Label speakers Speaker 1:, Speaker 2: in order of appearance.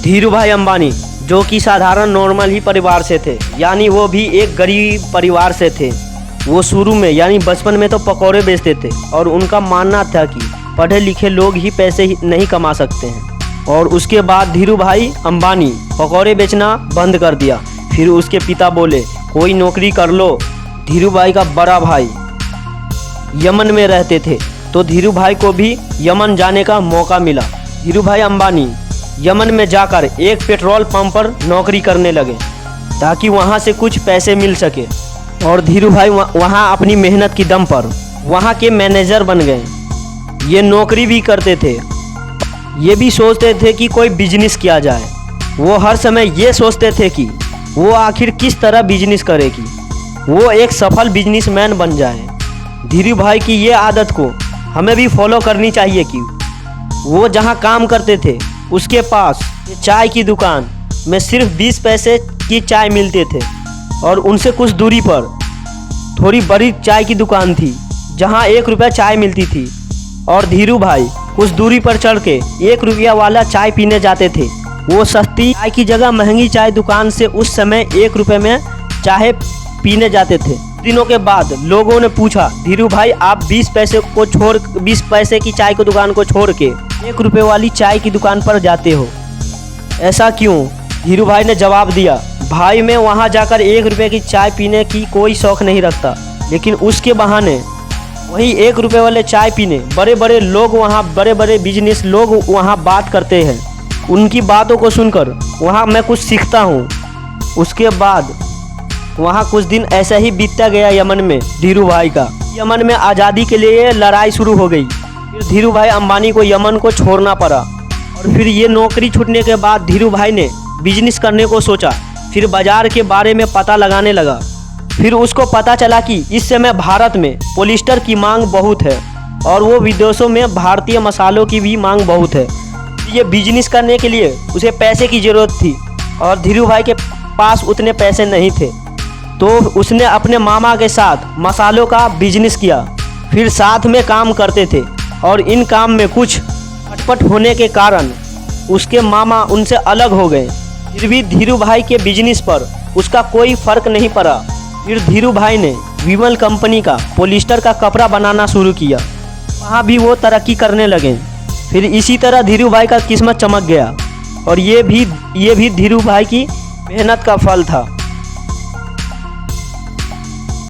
Speaker 1: धीरू भाई अंबानी जो कि साधारण नॉर्मल ही परिवार से थे, यानी वो भी एक गरीब परिवार से थे। वो शुरू में यानी बचपन में तो पकौड़े बेचते थे और उनका मानना था कि पढ़े लिखे लोग ही पैसे नहीं कमा सकते हैं। और उसके बाद धीरू भाई अंबानी पकौड़े बेचना बंद कर दिया। फिर उसके पिता बोले कोई नौकरी कर लो। धीरू भाई का बड़ा भाई यमन में रहते थे तो धीरू भाई को भी यमन जाने का मौका मिला। धीरू भाई अंबानी यमन में जाकर एक पेट्रोल पंप पर नौकरी करने लगे ताकि वहां से कुछ पैसे मिल सके। और धीरू भाई वहां अपनी मेहनत की दम पर वहां के मैनेजर बन गए। ये नौकरी भी करते थे, ये भी सोचते थे कि कोई बिजनेस किया जाए। वो हर समय ये सोचते थे कि वो आखिर किस तरह बिजनेस करेगी, वो एक सफल बिजनेसमैन बन जाए। धीरू भाई की ये आदत को हमें भी फॉलो करनी चाहिए कि वो जहाँ काम करते थे उसके पास चाय की दुकान में सिर्फ 20 पैसे की चाय मिलते थे और उनसे कुछ दूरी पर थोड़ी बड़ी चाय की दुकान थी जहां 1 रुपया चाय मिलती थी। और धीरू भाई कुछ दूरी पर चढ़ के 1 रुपया वाला चाय पीने जाते थे। वो सस्ती चाय की जगह महंगी चाय दुकान से उस समय 1 रुपये में चाय पीने जाते थे। दिनों के बाद लोगों ने पूछा धीरू भाई आप 20 पैसे की चाय की दुकान को छोड़ के 1 रुपये वाली चाय की दुकान पर जाते हो, ऐसा क्यों? धीरू भाई ने जवाब दिया भाई मैं वहां जाकर 1 रुपये की चाय पीने की कोई शौक़ नहीं रखता, लेकिन उसके बहाने वही 1 रुपये वाले चाय पीने बड़े बड़े लोग वहां बड़े बड़े बिजनेस लोग वहां बात करते हैं। उनकी बातों को सुनकर वहां मैं कुछ सीखता हूं। उसके बाद वहाँ कुछ दिन ऐसा ही बीतता गया यमन में धीरू भाई का। यमन में आज़ादी के लिए लड़ाई शुरू हो गई। फिर धीरू भाई अंबानी को यमन को छोड़ना पड़ा। और फिर ये नौकरी छूटने के बाद धीरू भाई ने बिजनेस करने को सोचा। फिर बाज़ार के बारे में पता लगाने लगा। फिर उसको पता चला कि इस समय भारत में पॉलिएस्टर की मांग बहुत है और वो विदेशों में भारतीय मसालों की भी मांग बहुत है। ये बिजनेस करने के लिए उसे पैसे की ज़रूरत थी और धीरू भाई के पास उतने पैसे नहीं थे, तो उसने अपने मामा के साथ मसालों का बिजनेस किया। फिर साथ में काम करते थे और इन काम में कुछ खटपट होने के कारण उसके मामा उनसे अलग हो गए। फिर भी धीरू भाई के बिजनेस पर उसका कोई फ़र्क नहीं पड़ा। फिर धीरू भाई ने विमल कंपनी का पॉलिएस्टर का कपड़ा बनाना शुरू किया। वहाँ भी वो तरक्की करने लगे। फिर इसी तरह धीरू भाई का किस्मत चमक गया और ये भी धीरू भाई की मेहनत का फल था।